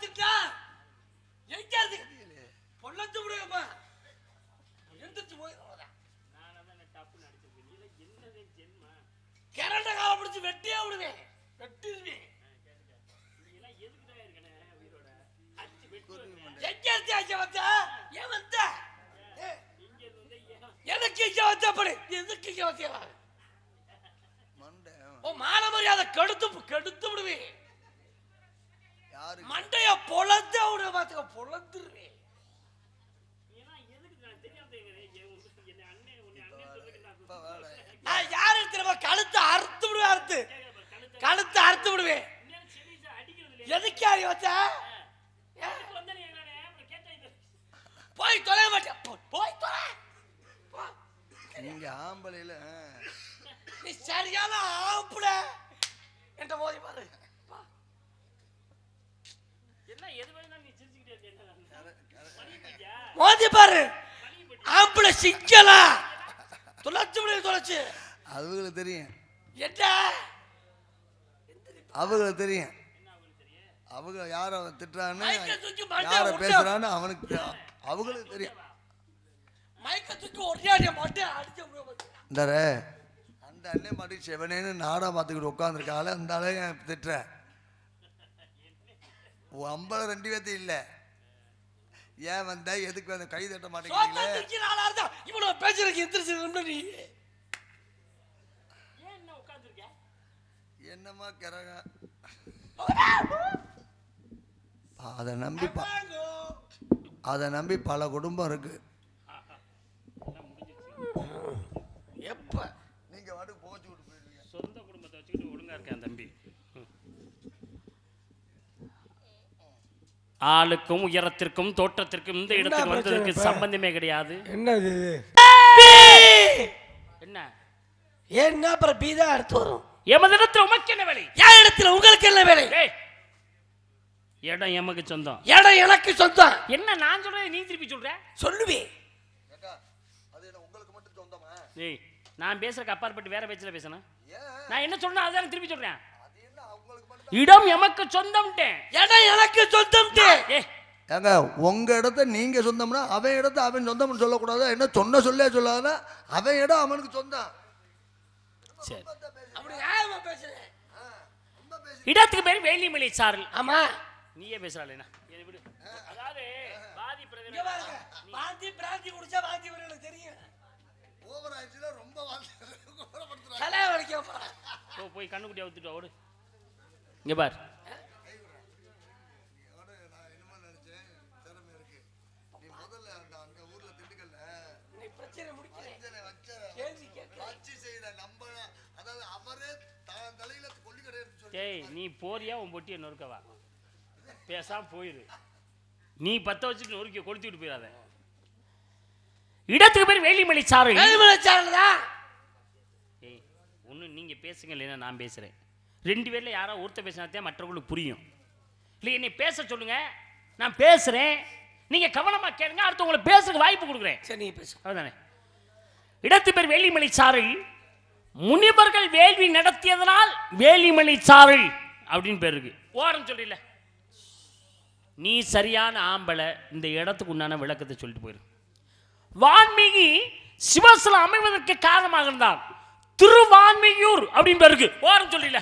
பார்த்துட்டா எங்க பொல்லத்து விடுங்கப்பா எந்திரிச்சு போய் கரண்ட கால பிடிச்சு வெட்டியே விடுவேன் வெட்டிடுவேன் எங்க இருந்து வந்த ஏன் வந்த எனக்கு இங்க வந்த படி எதுக்கு இங்க வந்தா ஓ மான மரியாதை கெடுத்து விடுவேன் மண்டைய பொழந்து விட பாத்துக்க பொழந்துருவேன் யாரு திரும்ப கழுத்து அறுத்து விடுவேன் கழுத்து அறுத்து விடுவேன் எதுக்கு யாரி வச்ச போய் தொலை மாட்டேன் போய் தொலை நீங்க ஆம்பளையில நீ சரியான ஆம்பள என்ற மோதி பாரு என்ன எது வேணா நீ சிரிச்சிட்டே மோதி பாரு ஆம்பள சிக்கலா தொலைச்சு அவங்களுக்கு தெரியும் என்ன அவங்களுக்கு தெரியும் அவங்க யார திட்டுறான்னு யார பேசுறான்னு அவனுக்கு அவங்களுக்கு தெரியும் இந்த அந்த அண்ணே மாட்டி செவனேன்னு நாடா பார்த்துக்கிட்டு உட்காந்துருக்கால அந்த ஆளே திட்டுற அம்பளை 2 பேர்த்து இல்லை ஏன் வந்த எதுக்கு வந்த கை தட்ட மாட்டேங்கிறீங்களே இவ்வளவு பேசுறதுக்கு என்னமா கிறக அதை நம்பி பல குடும்பம் இருக்கு. எப்ப நீங்க வாட்டுக்கு போச்சு விட்டு போயிருவீங்க. சொந்த குடும்பத்தை வச்சுக்கிட்டு ஒழுங்கா இருக்கேன் தம்பி. ஆளுக்கும் உயரத்திற்கும் தோற்றத்திற்கும் இந்த இடத்துக்கு வந்ததுக்கு சம்பந்தமே கிடையாது. என்னது என்ன என்ன அப்புறம் பீதா அடுத்து வரும். எமதிடத்தில் உமக்கு என்ன வேலை? என் இடத்துல உங்களுக்கு என்ன வேலை? இடம் எமக்கு சொந்தம், இடம் எனக்கு சொந்தம். என்ன நான் சொல்றேன் நீ திருப்பி சொல்ற? சொல்லுவேன். அது என்ன உங்களுக்கு மட்டும் சொந்தமா? ஏய் நான் பேசுறதுக்கு அப்பாற்பட்டு வேற பேச்சல பேசணும். நான் என்ன சொல்றேன் அதான் திருப்பி சொல்றேன். இடம் எமக்கு சொந்தம்ட்டேன். இடம் எனக்கு சொந்தம்ட்டேன். ஏங்க உங்க இடத்த நீங்க சொந்தம்னா அவன் இடத்த அவன் சொந்தம்னு சொல்லக்கூடாது. என்ன சொல்லே சொல்லாத அவன் இடம் அவனுக்கு சொந்தம். சரி அப்படி யாரமா பேசுறேன்? இடத்துக்கு பேர் வேலிமலை சாரல். ஆமா நீயே பேசுறாளேனா என்ன விடு. அதாவது பாதி பிரதம பாதி பிராந்தி குடிச்சா பாதி வரல தெரியும். ஓவர் ஆயிடுச்சுல ரொம்ப கோபப்படுத்துறாங்க. கலை வரைக்கும் போ போய் கண்ணுக்குட்டி அவுத்துட்டு ஓடு. இங்க பார் நீ போறியா உன் பொட்டியை நொறுக்கவா? பேசாம போயிரு. நீ 10 வச்சுட்டு நொறுக்க கொளுத்திட்டு போயிடாத. இடத்துக்கு பேர் வேலிமலை சாரல். வேலிமலை சாரல் தான். ஏய் ஒண்ணு நீங்க பேசுங்க இல்லைன்னா நான் பேசுறேன். 2 பேர்ல யாரோ ஒருத்தர் பேசினாதான் மற்றவங்களுக்கு புரியும். இல்லை என்னை பேச சொல்லுங்க, நான் பேசுறேன், நீங்க கவனமா கேளுங்க, அடுத்தவங்களுக்கு பேசுறதுக்கு வாய்ப்பு கொடுக்குறேன். சரி நீ பேசு. அதானே இடத்து பேர் வேலிமலை சாரல். முனிவர்கள் வேள்வி நடத்தியதனால் வேலிமலை சாரல் அப்படின்னு பேர் இருக்கு. ஓரம் சொல்லில நீ சரியான ஆம்பளை இந்த இடத்துக்கு உண்டான விளக்கத்தை சொல்லிட்டு போயிரு. வான்மீகி சிவசில அமைவதற்கு காரணமாக இருந்தார். திருவான்மியூர் அப்படின்னு பேர் இருக்கு. ஓரம் சொல்லில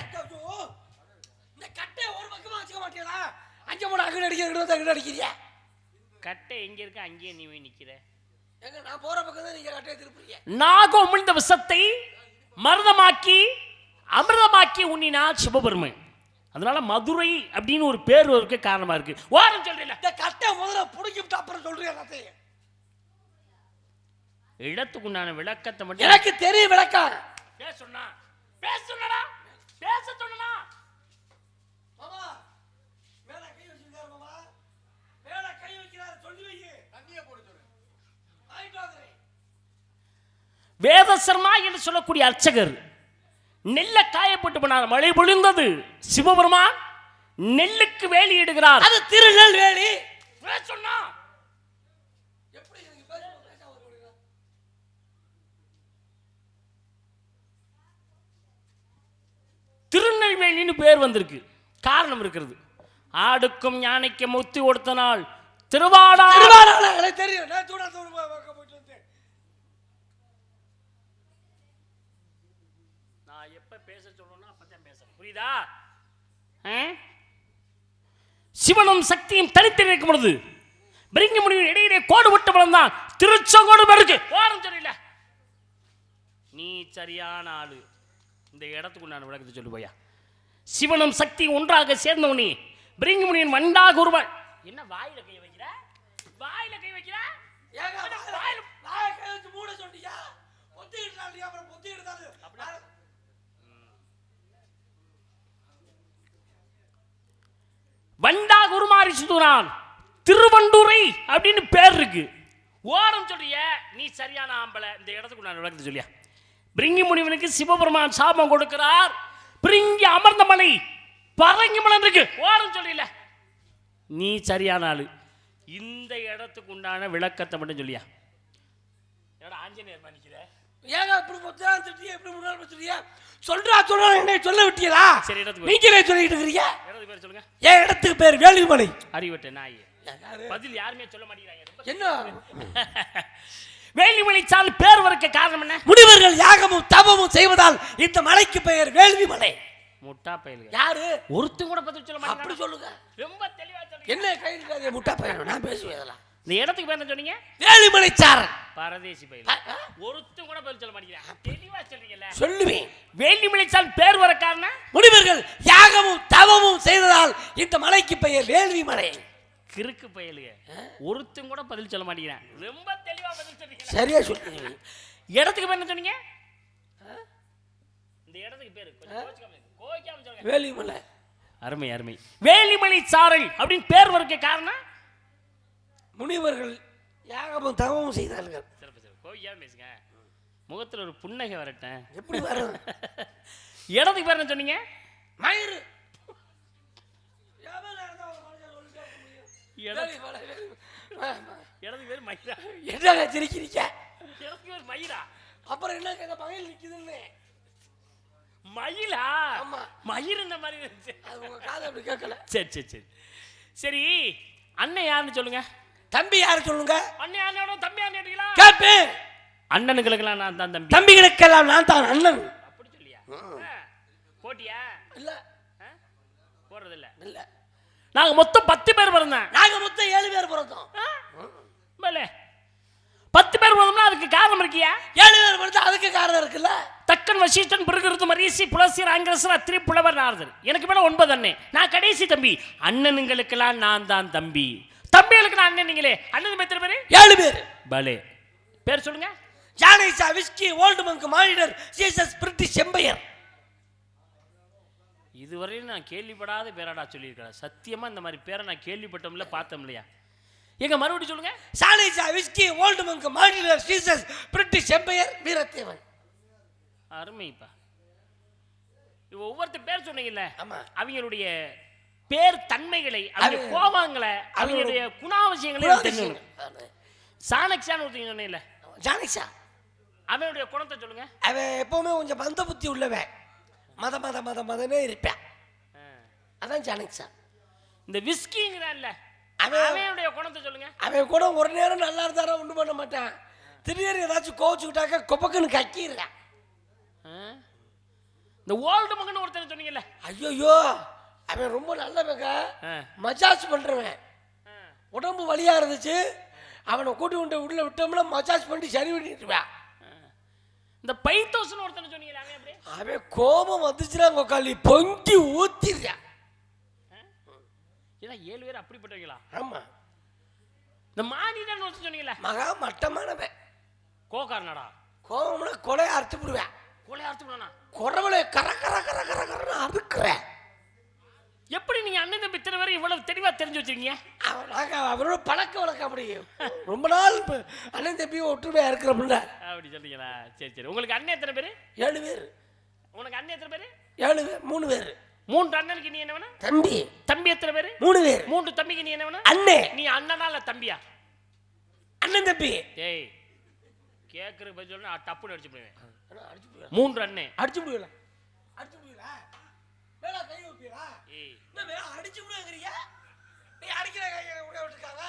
இந்த கட்டை ஒரு பக்கமா வச்சுக்க மாட்டீங்களா? அங்க போட அங்க அடிக்கிறீங்க. கட்டை எங்க இருக்கு அங்கேயே நீ போய் நிக்கிற. எங்க நான் போற பக்கம் தான் நீங்க கட்டையை திருப்புறீங்க. நாகம் உமிழ்ந்த விஷத்தை மருதமாக்கி அமிர்தமாக்கி உண்ணினார் சிவபெருமன். அதனால மதுரை அப்படின்னு ஒரு பேர் இருக்க காரணமா இருக்கு. ஓரம் சொல்றீங்க இந்த கட்டை முதல்ல புடிக்கிட்டு அப்புறம் சொல்றீங்க கட்டையை. இடத்துக்குண்டான விளக்கத்தை மட்டும் எனக்கு தெரியும். விளக்கம் பேச சொன்னா பேச சொன்னா மாமா மேல கை வச்சிருக்காரு. மாமா மேல கை வைக்கிறாரு. சொல்லி வை. தண்ணிய போடு சொல்லு. ஆயிட்டு வாங்குறேன். வேதசர்மா என்று சொல்லக்கூடிய அர்ச்சகர் நெல்லை காயப்பட்டு போனார். மழை பொழிந்தது. சிவபெருமான் நெல்லுக்கு வேலி இடுகிறார். அது திருநெல்வேலி. சொன்னா எப்படி திருநெல்வேலின்னு பேர் வந்திருக்கு. காரணம் இருக்கிறது. ஆடுக்கும் யானைக்கு முத்தி கொடுத்த நாள் திருவாடா. தெரியும். நான் போயிட்டு வந்தேன். நான் எப்ப பேச சொல்லணும்னா அப்பதான் பேசுறேன், புரியுதா? சிவனும் சக்தியும் தனித்து நிற்கும் பொழுது பிரிங்க முடியும் இடையிலே கோடு விட்டு வளர்ந்தான் திருச்செங்கோடு இருக்கு. ஓரம் தெரியல. நீ சரியான ஆளு. இந்த இடத்துக்கு நான் விளக்கத்தை சொல்லு போயா. சிவனும் சக்தி ஒன்றாக சேர்ந்தவனி பிரிங்க முடியும் வண்டாக ஒருவன். என்ன வாயில கை வைக்கிற? வாயில கை வைக்கிற? மூட சொல்லியா? பொத்திக்கிட்டு அப்புறம் பொத்திக்கிட்டு வண்டாக உருமாறி சுத்துறான். திருவண்டூரை அப்படின்னு பேர் இருக்கு. ஓரம் சொல்றிய நீ சரியான ஆம்பளை. இந்த இடத்துக்கு நான் விளக்கத்தை சொல்லியா. பிரிங்கி முனிவனுக்கு சிவபெருமான் சாபம் கொடுக்கிறார். பிரிங்கி அமர்ந்த மலை பரங்கி மலன் இருக்கு. ஓரம் சொல்லில நீ சரியான ஆளு. இந்த இடத்துக்கு உண்டான விளக்கத்தை மட்டும் சொல்லியா. ஆஞ்சநேயர் மன்னிக்கிற ஏங்க இப்படி பொத்தான் திட்டியா? எப்படி முன்னாள் வச்சிருக்கியா? சொல்றா என்ன சொல்ல விட்டீங்களா? சரி இடத்துக்கு நீங்களே சொல்லிட்டு இருக்கீங்க. இடத்துக்கு பேர் சொல்லுங்க. ஏன் இடத்துக்கு பேர் வேலிமலை. அறிவட்ட நாய். பதில் யாருமே சொல்ல மாட்டேங்கிறாங்க. என்ன வேலிமலை சால் பேர் வரக்க காரணம் என்ன? முனிவர்கள் யாகமும் தவமும் செய்வதால் இந்த மலைக்கு பெயர் வேள்விமலை. முட்டா பயலுங்க. யாரு? ஒருத்தன் கூட பதில் சொல்ல மாட்டேங்க. அப்படி சொல்லுங்க. ரொம்ப தெளிவா சொல்லுங்க. என்ன கையில முட்டா பயல்? நான் பேசுவேன் இதெல்லாம். இந்த இடத்துக்கு பேர் என்ன சொன்னீங்க? வேலிமலை சாரன். பரதேசி பயல். ஒருத்தன் கூட பதில் சொல்ல மாட்டேங்கிறாங்க. தெளிவா சொல்றீங்கல்ல. சொல்லுவேன். வேலிமலை சால் பேர் வர காரணம் முனிவர்கள் யாகமும் தவமும் செய்ததால் இந்த மலைக்கு பெயர் வேள்விமலை. கிறுக்கு பயலுங்க. ஒருத்தன் கூட பதில் சொல்ல மாட்டேங்கிறான். ரொம்ப தெளிவா பதில் சொல்றீங்க. சரியா சொல்றீங்க. இடத்துக்கு பேர் என்ன சொன்னீங்க? இந்த இடத்துக்கு பேரு கோவிக்காம சொல்லுங்க. வேலிமலை. அருமை அருமை. வேலிமலை சாரல் அப்படின்னு பேர் வரக்க காரணம் முனிவர்கள் யாகமும் தவமும் செய்தார்கள். சிறப்பு சிறப்பு. கோவிக்காம பேசுங்க. முகத்துல ஒரு புன்னகை வரட்டேன். எப்படி வரும்? இடத்துக்கு பேர் என்ன சொன்னீங்க? மயிறு. இடத்துக்கு பேர் மயிரா. என்ன சிரிக்கிறீங்க? இடத்துக்கு பேர் மயிரா. அப்புறம் என்ன கேட்க மயில் நிக்குதுன்னு? மயிலா? ஆமா. மயிர் இந்த மாதிரி இருந்துச்சு. அது உங்க காது அப்படி கேட்கல. சரி சரி சரி சரி. அண்ணன் யாருன்னு சொல்லுங்க. தம்பி யாரு சொல்லுங்க? அண்ணன் யாரோட தம்பி யாரு கேட்டீங்களா? கேப்பேன். அண்ணனுங்களுக்கெல்லாம் நான் தான் தம்பி. தம்பிகளுக்கெல்லாம் நான் தான் அண்ணன். அப்படி சொல்லியா? போட்டியா? இல்ல போறது இல்ல. இல்ல. நாங்க மொத்தம் 10 பேர் பிறந்தோம். நாங்க மொத்தம் 7 பேர் பிறந்தோம். 10 பேர் பிறந்தோம்னா அதுக்கு காரணம் இருக்கியா? 7 பேர் பிறந்தா அதுக்கு காரணம் இருக்குல்ல. தக்கன் வசிஷ்டன் பிருகிருத்து மரீசி புலசி ராங்கரசர் அத்திரி புலவர் நாரதர். எனக்கு மேல 9 அண்ணன். நான் கடைசி தம்பி. அண்ணனுங்களுக்கெல்லாம் நான் தான் தம்பி. தம்பிகளுக்கு நான் அண்ணன். நீங்களே அண்ணன் எத்தனை பேரு? 7 பேர். பலே. பேர் சொல்லுங்க. ஜானேசா விஸ்கி ஓல்ட் மங்க் மானிடர் ஜீசஸ் பிரிட்டிஷ் எம்பையர். இதுவரையும் நான் கேள்விப்படாத பேராடா சொல்லியிருக்கிறேன். சத்தியமா இந்த மாதிரி பேரை நான் கேள்விப்பட்டோம்ல பார்த்தோம் இல்லையா? எங்க மறுபடியும் சொல்லுங்க. ஜானேசா விஸ்கி ஓல்ட் மங்க் மானிடர் ஜீசஸ் பிரிட்டிஷ் எம்பையர் வீரத்தேவன். அருமைப்பா. ஒவ்வொருத்தர் பேர் சொன்னீங்கல்ல, ஆமா. அவங்களுடைய பேர் தன்மைகளை, அவங்க கோபங்களை, அவங்களுடைய குணாவசியங்களை தெரிஞ்சுக்கணும். சாணக்ஷான்னு ஒருத்தங்க சொன்னீங்கல்ல, ஜானேசா அவனுடைய குணத்தை சொல்லுங்க. அவன் எப்பவுமே கொஞ்சம் மந்த புத்தி உள்ளவன். மதனே இருப்பேன். அதான் ஜானேசா. இந்த விஸ்கிங்கிறான்ல, அவனுடைய குணத்தை சொல்லுங்க. அவன் கூட ஒரு நேரம் நல்லா இருந்தாரா ஒன்றும் பண்ண மாட்டான். திடீர்னு ஏதாச்சும் கோச்சுக்கிட்டாக்க கொப்பக்குன்னு கக்கிடுறான். இந்த ஓல்டு மகன் ஒருத்தர் சொன்னீங்கல்ல, ஐயோ அவன் ரொம்ப நல்லவங்க. மசாஜ் பண்றவன். உடம்பு வலியா இருந்துச்சு, அவனை கூட்டி கொண்டு உள்ள விட்டோம்னா மசாஜ் பண்ணி சரி பண்ணிட்டுருவேன். இந்த 5000 ஒருத்தர் சொன்னீங்களா, அவன் கோபம் வந்துச்சுன்னா கொக்காளி பொங்கி ஊத்திடுறான். ஏன்னா 7 பேர் அப்படிப்பட்டவங்களா? ஆமா. இந்த மானிடன் ஒருத்தர் சொன்னீங்களா, மகா மட்டமானவன். கோகாரனடா. கோபம்னா கொலையை அறுத்து விடுவேன். கொலை அறுத்து விடனா? குறவளை கர கர கர கர கரன்னு அறுக்கிறேன். எப்படி நீங்க அண்ணன் தம்பி இத்தனை பேரும் இவ்வளவு தெளிவா தெரிஞ்சு வச்சிருக்கீங்க? அவரோட பழக்க வழக்கம் அப்படி. ரொம்ப நாள் அண்ணன் தம்பியும் ஒற்றுமையா இருக்கிறப்ப அப்படி சொல்றீங்களா? சரி சரி. உங்களுக்கு அண்ணன் எத்தனை பேரு? 7 பேர். உனக்கு அண்ணன் எத்தனை பேரு? 7 பேர். 3 பேர். 3 அண்ணனுக்கு நீ என்ன வேணும்? தம்பி. தம்பி எத்தனை பேரு? 3 பேர். 3 தம்பிக்கு நீ என்ன வேணும்? அண்ணே. நீ அண்ணனா இல்ல தம்பியா? அண்ணன் தம்பி. டேய் கேக்குற பதில் சொன்னா டப்புன்னு அடிச்சு போடுவேன். 3 அண்ணே அடிச்சு போடுவல. அடிச்சு போடுவல. மேல கை வைப்பீரா? ஏய் அடிச்சு விடுங்கிறீங்க. நீ அடிக்கிற கையை விட விட்டுருக்காங்க.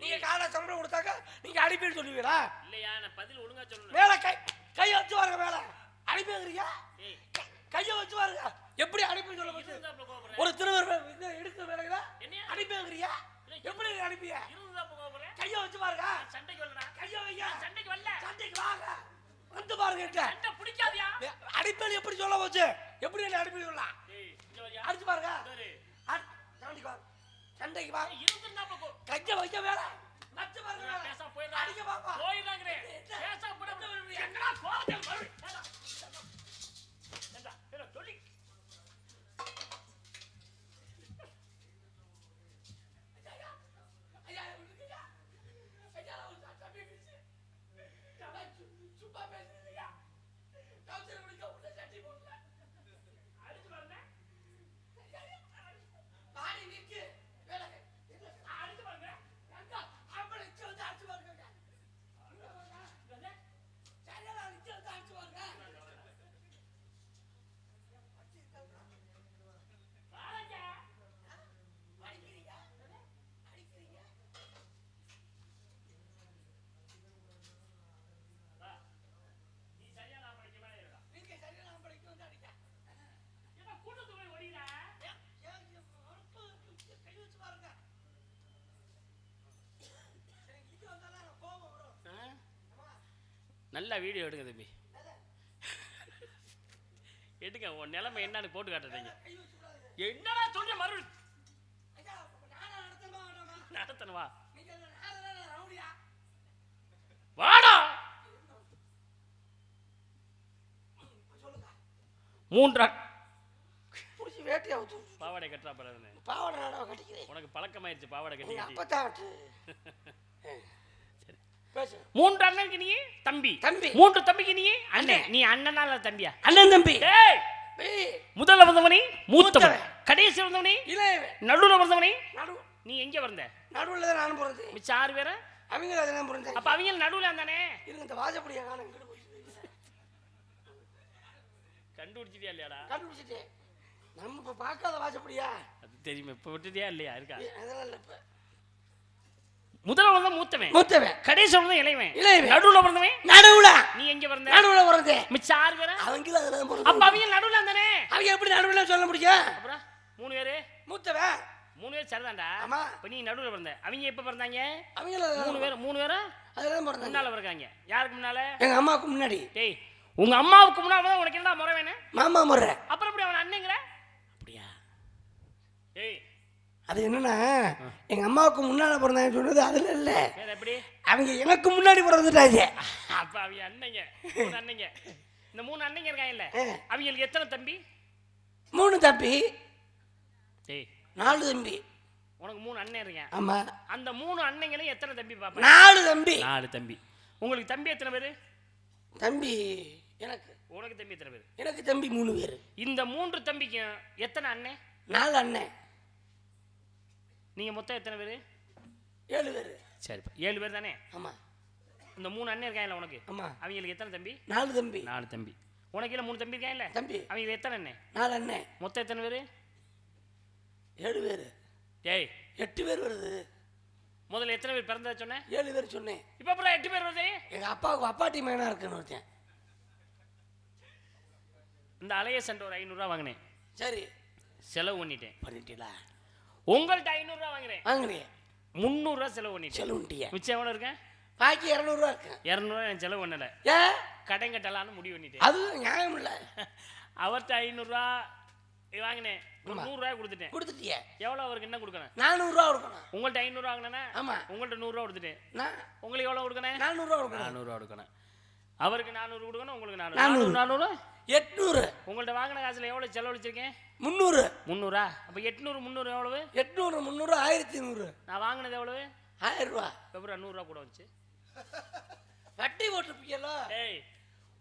நீங்க காலை சம்பளம் கொடுத்தாக்க நீங்க அடிப்பேன்னு சொல்லுவீங்களா? இல்லையா, நான் பதில் ஒழுங்கா சொல்லணும். மேல கையை வச்சு பாருங்க. மேல அடிப்பேங்கிறீங்க. கையை வச்சு பாருங்க. எப்படி அடிப்பேன்னு சொல்ல முடியும்? ஒரு திருவர் எடுக்க வேலைங்களா அடிப்பேங்கிறீங்க. எப்படி அடிப்பீங்க? கையை வச்சு பாருங்க. சண்டைக்கு வரலடா. கையை வைங்க. சண்டைக்கு வரல. சண்டைக்கு வாங்க. வந்து பாருங்க. சண்டை பிடிக்காதியா? அடிப்பேன் எப்படி சொல்ல போச்சு? எப்படி என்ன அடிப்பேன் சொல்லலாம்? அடிச்சு பாருங்க. சண்டைக்கு வாங்க. சண்டைக்கு வாங்க. கையை வைக்க வேற நச்சு பாருங்க. அடிக்க பாப்பா. போயிடாங்கறே. பேசா போட என்னடா கோவத்தில் வரு. ஏடா சொல்லி. ஐயா விடுங்க. ஐயா ஒரு சட்டை பேசி. சும்மா பேசுறீங்க. கவுச்சர் முடிக்க உள்ள சட்டி போடல. அடிச்சு பாருங்க. பாடி நிக்கு. வேலை. அடிச்சு பாருங்க. எங்க அப்படி சொல்லிட்டு அடிச்சு பாருங்க. சரியா அடிச்சு அடிச்சு பாருங்க. பாருங்க. அடிக்கிறீங்க. அடிக்கிறீங்க. நீ சரியா நான் படிக்கவே இல்லடா. நீங்க சரியா நான் படிக்க வந்து அடிக்க. ஏடா கூட்டத்து போய் ஓடிடா. கை வச்சு பாருங்க. சரி இங்க வந்தால கோபம் வரும். நல்லா வீடியோ எடுங்க தம்பி. எடுங்க, உன் நிலைமை என்னன்னு போட்டு காட்டுறீங்க. கை வச்சு விடாதீங்க. என்னடா சொல்ற மறுபடியும் ஐயா நானா நடத்தமா வேண்டாமா? நடத்தணுவா? நீங்க நானா ரவுடியா? வாடா. சொல்லுங்க. மூன்றா புடிச்சு வேட்டியா ஊத்து. பாவாடை கட்டுறா பரவாயில்லை. பாவாடை நாடா கட்டிக்கிறேன். உனக்கு பழக்கமாயிருச்சு பாவாடை கட்டி நீங்க கட்டி. அப்பதான் விட்டு. சரி. பேசு. மூன்று அண்ணனுக்கு நீ தம்பி. தம்பி. மூன்று தம்பிக்கு நீ அண்ணன். நீ அண்ணனா இல்ல தம்பியா? அண்ணன் தம்பி. டேய், ஏய் முதல்ல வந்தவனே மூத்தவன், மூத்தவன். கடைசி வந்தவனே இளையவன். நடுவுல வந்தவனே. நடு நீ எங்க வந்த? நடுவுல தான் நானும் பிறந்தேன். மிச்சம் 6 பேர. அவங்க அதெல்லாம் பிறந்தேன். அப்ப அவங்க நடுவுல இருந்தானே. இருங்க இந்த வாசப்படியா காணோம். இங்கிட்டு போய் கண்டுபிடிச்சிட்டியா இல்லையாடா? கண்டுபிடிச்சிட்டேன். நம்ம இப்ப பார்க்காத வாசப்படியா? அது தெரியுமே. இப்ப விட்டுட்டியா இல்லையா? இருக்கா? அதெல்லாம் இல்ல இப்ப. முதல்ல வந்த மூத்தவன், மூத்தவன். கடைசி வந்த இளையவன், இளையவன். நடுவுல பிறந்தவன். நடுவுல. நீ எங்க பிறந்த? நடுவுல பிறந்தேன். மிச்சம் 6 பேர. அவங்க அதெல்லாம் அப்ப பிறந்தேன். அவங்க நடுவுல இருந்தானே. அவங்க எப்படி நடுவுல சொல்ல முடியும்? அப்புறம் 3 பேரு. மூத்தவன். 3 பேர் சரிதான்டா. ஆமா. இப்ப நீ நடுவுல பிறந்த. அவங்க எப்ப பிறந்தாங்க? அவங்க 3 பேரா அதெல்லாம் பிறந்தாங்க. முன்னால பிறக்காங்க. யாருக்கு முன்னால? எங்க அம்மாவுக்கு முன்னாடி. டேய், உங்க அம்மாவுக்கு முன்னால தான் உனக்கு என்ன முறை வேணும்? மாமா முறை. அப்புறம் எப்படி அவன் அண்ணங்கிற? அப்படியா? டேய், அது என்னன்னா எங்க அம்மாவுக்கு முன்னால பிறந்தாங்கன்னு சொன்னது அதுல இல்ல. வேற எப்படி? அவங்க எனக்கு முன்னாடி பிறந்துட்டாங்க. அப்ப அவங்க அண்ணங்க, 3 அண்ணங்க. இந்த 3 அண்ணங்க இருக்காங்கல்ல, அவங்களுக்கு எத்தனை தம்பி? 3 தம்பி. டேய், 4 தம்பி. உனக்கு 3 அண்ணன் இருக்கான். ஆமா. அந்த 3 அண்ணங்களும் எத்தனை தம்பி பாப்பா? 4 தம்பி. 4 தம்பி. உங்களுக்கு தம்பி எத்தனை பேரு? தம்பி எனக்கு. உனக்கு தம்பி எத்தனை பேரு? எனக்கு தம்பி 3 பேர். இந்த 3 தம்பிக்கும் எத்தனை அண்ணன்? 4 அண்ணன். நீங்க மொத்தம் எத்தனை பேரு? 7 பேர். சரிப்பா, 7 பேர் தானே? ஆமா. இந்த 3 அண்ணன் இருக்காங்கல்ல உனக்கு, ஆமா. அவங்களுக்கு எத்தனை தம்பி? 4 தம்பி. 4 தம்பி. உனக்கு இல்ல 3 தம்பி இருக்காங்கல்ல, தம்பி. அவங்களுக்கு எத்தனை அண்ணன்? 4 அண்ணன். மொத்தம் எத்தனை பேரு? 7 பேர். டேய், 8 பேர் வருது. முதல்ல எத்தனை பேர் பிறந்தா சொன்னேன்? 7 பேர் சொன்னேன். இப்ப அப்புறம் 8 பேர் வருது. எங்க அப்பாவுக்கு அப்பாட்டி மேனா இருக்குன்னு ஒருத்தன். இந்த அலைய சென்ற ஒரு 500 ரூபா வாங்கினேன். சரி செலவு பண்ணிட்டேன். பண்ணிட்டீங்களா? உங்கள்கிட்ட 500 ரூபா வாங்குறேன். வாங்குறீங்க. 300 ரூபா செலவு பண்ணிட்டேன். செலவுட்டிய. மிச்சம் எவ்வளவு இருக்கேன்? பாக்கி 200 ரூபா இருக்கு. 200 ரூபா நான் செலவு பண்ணல. ஏன்? கடன் கட்டலான்னு முடிவு பண்ணிட்டேன். அது நியாயம் இல்ல. அவர்கிட்ட 500 ரூபா வாங்கினேன். 100 ரூபாய் கொடுத்துட்டேன். கொடுத்துட்டிய. எவ்வளவு அவருக்கு என்ன கொடுக்கணும்? 400 ரூபா கொடுக்கணும். உங்கள்கிட்ட 500 வாங்கினேன்னா, ஆமா. உங்கள்கிட்ட 100 ரூபா கொடுத்துட்டேன். நான் உங்களுக்கு எவ்வளவு கொடுக்கணும்? 400 ரூபா கொடுக்கணும். 400 ரூபா கொடுக்கணும். அவருக்கு 400 கொடுக்கணும், உங்களுக்கு 400. 400. 800. உங்கள்கிட்ட வாங்கின காசுல எவ்வளவு செலவழிச்சிருக்கேன்? 300. 300. அப்ப 800 300 எவ்வளவு? 800 300 1100. நான் வாங்கினது எவ்வளவு? 1000 ரூபா. அப்புறம் 100 ரூபா கூட வந்துச்சு. வட்டி போட்டுருப்பீங்கல்ல. ஏய்,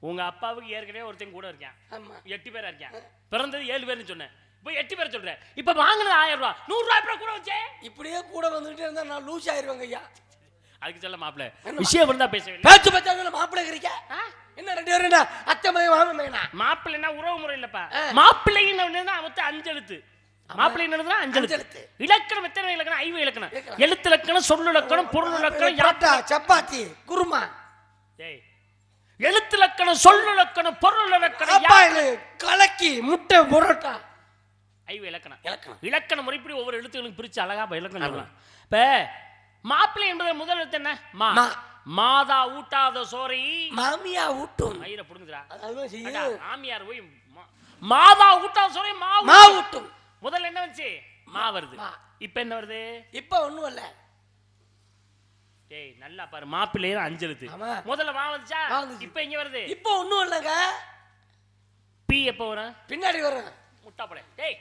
உங்க அப்பாவுக்கு ஏற்கனவே ஒருத்தன் கூட இருக்கான். ஆமா. 8 பேரா இருக்கான். பிறந்தது 7 பேர்னு சொன்னேன். இப்போ 8 பேர் சொல்றேன். இப்ப வாங்கினது 1000 ரூபா. 100 ரூபாய் அப்புறம் கூட வச்சே. இப்படியே கூட வந்துட்டே இருந்தா நான் லூஸ் ஆயிருவேங்க ஐயா. அதுக்கு சொல்ல மாப்பிள விஷயம் இருந்தா பேசவே. பேச்சு பச்சாங்க மாப்பிள்ளை இருக்கீங்க. என்ன 2 பேரும் என்ன அத்தை மகன் மாமன் மகனா? மாப்பிள்ளைன்னா உறவு முறை இல்லப்பா. மாப்பிள்ளைன்னு தான் அவத்த 5 எழுத்து. மாப்பிள்ளை என்னதுன்னா அஞ்செழுத்து. இலக்கணம் எத்தனை இலக்கணம்? 5 இலக்கணம். எழுத்து இலக்கணம், சொல்லு இலக்கணம், பொருள் இலக்கணம், யாட்டா சப்பாத்தி குருமா. டேய், எழுத்து இலக்கணம், சொல்லு இலக்கணம், பொருள் இலக்கணம், கலக்கி முட்டை புரோட்டா. 5 இலக்கணம். இலக்கண முறைப்படி ஒவ்வொரு எழுத்துக்களும் பிரிச்சு அழகா இலக்கணம் சொல்லலாம். இப்ப மாப்பிள்ளை என்பது முதல் எழுத்து என்ன? மா. மாதா ஊட்டாத சோரை மாமியா ஊட்டும். மயிரை புடுங்குறா. மாமியார் போய் மாதா ஊட்டாத சோரை மா ஊட்டும். முதல்ல என்ன வந்துச்சு? மா வருது. இப்ப என்ன வருது? இப்ப ஒண்ணும் இல்ல. டேய் நல்லா பாரு, மாப்பிள்ளையே 5 எழுத்து. முதல்ல மா வந்துச்சா? இப்ப இங்க வருது. இப்ப ஒண்ணும் இல்லங்க. பி எப்ப வரும்? பின்னாடி வரும். முட்டாப்பளே. டேய்,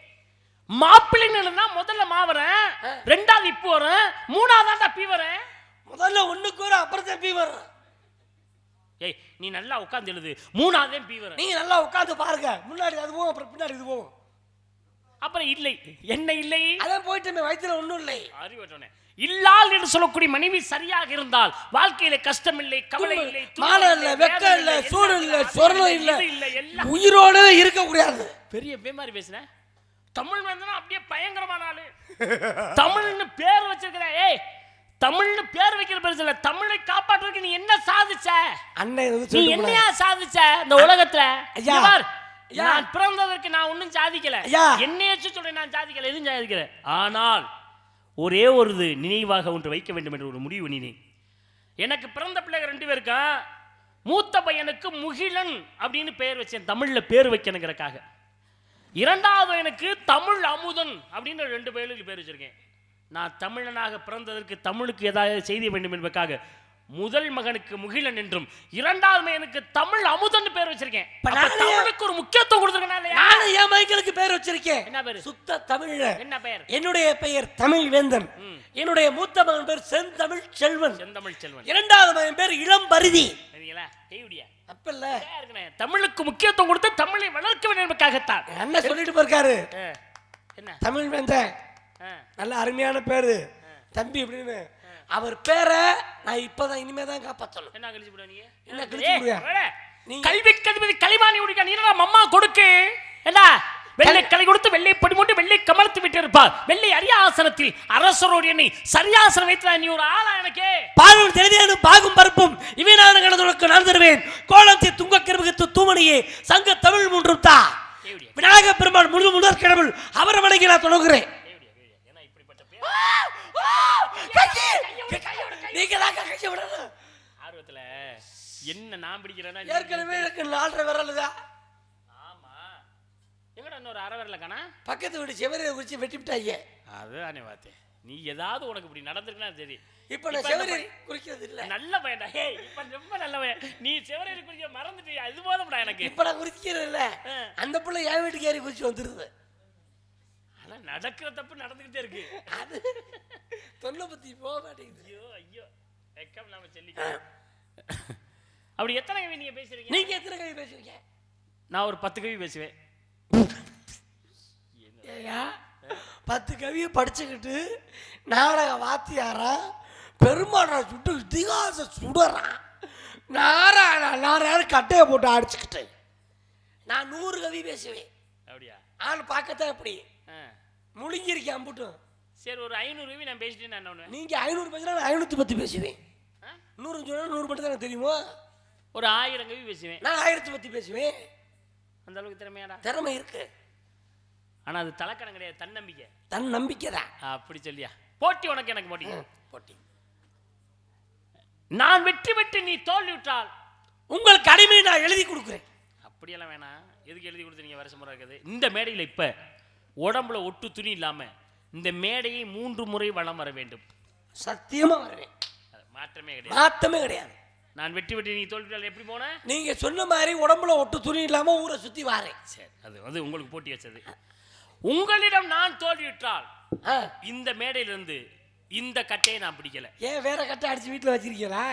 மாப்பிள்ளைன்னா முதல்ல மா வரும், ரெண்டாவது இப்போ வரும், மூணாவதா பி வரும். முதல்ல ஒண்ணுக்கு வரும், அப்புறம் தான் பி வரும். ஏய் நீ நல்லா உட்கார்ந்து எழுது, மூணாவதே பி வரும். நீங்க நல்லா உட்கார்ந்து பாருங்க. முன்னாடி அது போகும், அப்புறம் பின்னாடி இது போகும். அப்புறம் இல்லை என்ன இல்லை? அதான் போயிட்டு வயித்துல ஒண்ணும் இல்லை. அறிவட்டோனே இல்லால் என்று சொல்லக்கூடிய மனைவி சரியாக இருந்தால் வாழ்க்கையில கஷ்டம் இல்லை, கவலை இல்லை, மானம் இல்லை, வெக்கம் இல்லை, சூடு இல்லை, சொரணம் இல்லை, உயிரோடு இருக்க கூடாது. பெரிய பேமாரி பேசுன தமிழ் வந்தா அப்படியே பயங்கரமான ஆளு. தமிழ்னு பேர் வச்சிருக்கிற. ஏய், தமிழ்னு பேர் வைக்கிற பெருசு இல்ல, தமிழை காப்பாற்றுறதுக்கு நீ என்ன சாதிச்ச? நீ என்னையா சாதிச்ச இந்த உலகத்துல? நான் பிறந்ததற்கு நான் ஒன்னும் சாதிக்கல, என்னைய சொல்றேன், நான் சாதிக்கல, எதுவும் சாதிக்கல. ஆனால் ஒரே ஒரு நினைவாக ஒன்று வைக்க வேண்டும் என்று ஒரு முடிவு பண்ணினேன். எனக்கு பிறந்த பிள்ளைகள் 2 பேருக்கா. மூத்த பையனுக்கு முகிலன் அப்படின்னு பெயர் வச்சேன், தமிழ்ல பேர் வைக்கணுங்கிறக்காக. இரண்டாவது எனக்கு தமிழ் அமுதன் அப்படின்னு 2 பேருக்கு பேர் வச்சிருக்கேன். நான் தமிழனாக பிறந்ததற்கு தமிழுக்கு ஏதாவது செய்தி வேண்டும் என்பதற்காக முதல் மகனுக்கு முகிலன் என்றும், இரண்டாவது மகனுக்கு தமிழ் அமுதன் பேர் வச்சிருக்கேன். தமிழுக்கு ஒரு முக்கியத்துவம் கொடுத்திருக்கேன். நானும் என் மகனுக்கு பேர் வச்சிருக்கேன். என்ன பேர்? சுத்த தமிழ்ல. என்ன பெயர்? என்னுடைய பெயர் தமிழ் வேந்தன். என்னுடைய மூத்த மகன் பேர் செந்தமிழ் செல்வன். செந்தமிழ் செல்வன். இரண்டாவது மகன் பேர் இளம் பரிதி. சரிங்களா? கைவிடியா அப்பல்ல தமிழுக்கு முக்கியத்துவம் கொடுத்து தமிழை வளர்க்க வேண்டும் என்பதற்காகத்தான் என்ன சொல்லிட்டு போயிருக்காரு. என்ன தமிழ் வேந்தன் நல்ல அருமையான பேரு தம்பி அப்படின்னு. அவர் பேரை நான் இப்பதான் இனிமே தான் காப்பாற்றணும். என்ன கழிச்சு போடுவ? நீங்க என்ன கழிச்சு போடுவ? கல்வி கதிபதி கலிமானி உடிக்க நீ மம்மா கொடுக்கு. என்ன வெள்ளை கலை கொடுத்து வெள்ளை படி மூட்டு வெள்ளை கமலத்து விட்டு இருப்பார். வெள்ளை அரியாசனத்தில் அரசரோடு என்னை சரியாசனம் வைத்த நீ ஒரு ஆளா? எனக்கு பாலும் தெளிவேனும் பாகும் பருப்பும் இவையான கணக்கு நான் தருவேன். கோலத்தை துங்க கிருமித்து தூமணியே சங்க தமிழ் மூன்றும் தா. விநாயக பெருமாள் முழு முதற் கடவுள் அவரை வணங்கி நான் தொடங்குகிறேன். ஆர்வத்துல என்ன நான் பிடிக்கிறேன்னா ஏற்கனவே எனக்கு 4.5 விரல் தான். ஆமா, எங்கடா இன்னொரு 1/2 விரல காணா? பக்கத்து வீடு செவரையை குறிச்சு வெட்டி விட்டாங்க. அதுதானே பார்த்தேன். நீ ஏதாவது உனக்கு இப்படி நடந்திருக்குன்னா சரி. இப்ப நான் செவரை குறிக்கிறது இல்ல. நல்ல பையன்டா. ஏய், இப்ப ரொம்ப நல்ல பையன். நீ செவரை குறிக்க மறந்துட்டியா? அது போதும்டா எனக்கு. இப்ப நான் குறிக்கிறது இல்ல. அந்த புள்ள என் வீட்டுக்கு ஏறி குறிச்சு வந்துருது. ஆனா நடக்கிற தப்பு நடந்துகிட்டே இருக்கு. அது தொல்லை பத்தி போக மாட்டேங்குது. ஐயோ ஐயோ, வெக்கம் நாம சொல்லிக்க. அப்படி எத்தனை கவி நீங்க பேசுறீங்க? நீங்க எத்தனை கவி பேசுறீங்க? நான் ஒரு 10 கவி பேசுவேன். 10 கவியை படிச்சுக்கிட்டு நாடக வாத்தியாரா பெருமாடா சுட்டு இதிகாச சுடறான். நாராயண கட்டையை போட்டு அடிச்சுக்கிட்டு நான் 100 கவி பேசுவேன். அப்படியா? ஆள் பார்க்கத்தான் அப்படி முழுங்கிருக்கேன் அம்புட்டும். சரி, ஒரு 500 கவி நான் பேசிட்டேன். நான் என்ன? நீங்க 500 பேசுனா நான் 510 பேசுவேன். 100 சொன்னா 100 மட்டும் தான் தெரியுமோ. ஒரு 1000 கவி பேசுவேன். நான் 1010 பேசுவேன். அந்த அளவுக்கு திறமையாடா? திறமை இருக்கு. ஆனா அது தலக்கணம் கிடையாது, தன்னம்பிக்கை. தன்னம்பிக்கை தான். அப்படி சொல்லியா? போட்டி உனக்கு எனக்கு போட்டி. போட்டி. நான் வெற்றி பெற்று நீ தோல்வி விட்டால் உங்கள் கடமையை நான் எழுதி கொடுக்குறேன். அப்படியெல்லாம் வேணாம். எதுக்கு எழுதி கொடுத்து வருஷம் முறை இருக்குது? இந்த மேடையில் இப்ப உடம்புல ஒட்டு துணி இல்லாம இந்த மேடையை 3 முறை வலம் வர வேண்டும். சத்தியமா வருவேன். மாற்றமே கிடையாது. மாற்றமே கிடையாது. நான் வெற்றி பெற்று நீ தோல்வி விட்டால் எப்படி போன? நீங்க சொன்ன மாதிரி உடம்புல ஒட்டு துணி இல்லாம ஊரை சுத்தி வாரேன். சரி, அது உங்களுக்கு போட்டி வச்சது. உங்களிடம் நான் தோல்வியுற்றால் இந்த மேடையிலிருந்து இந்த கட்டையை நான் பிடிக்கல. ஏன் வேற கட்டை அடிச்சு வீட்டுல வச்சிருக்கீங்களா?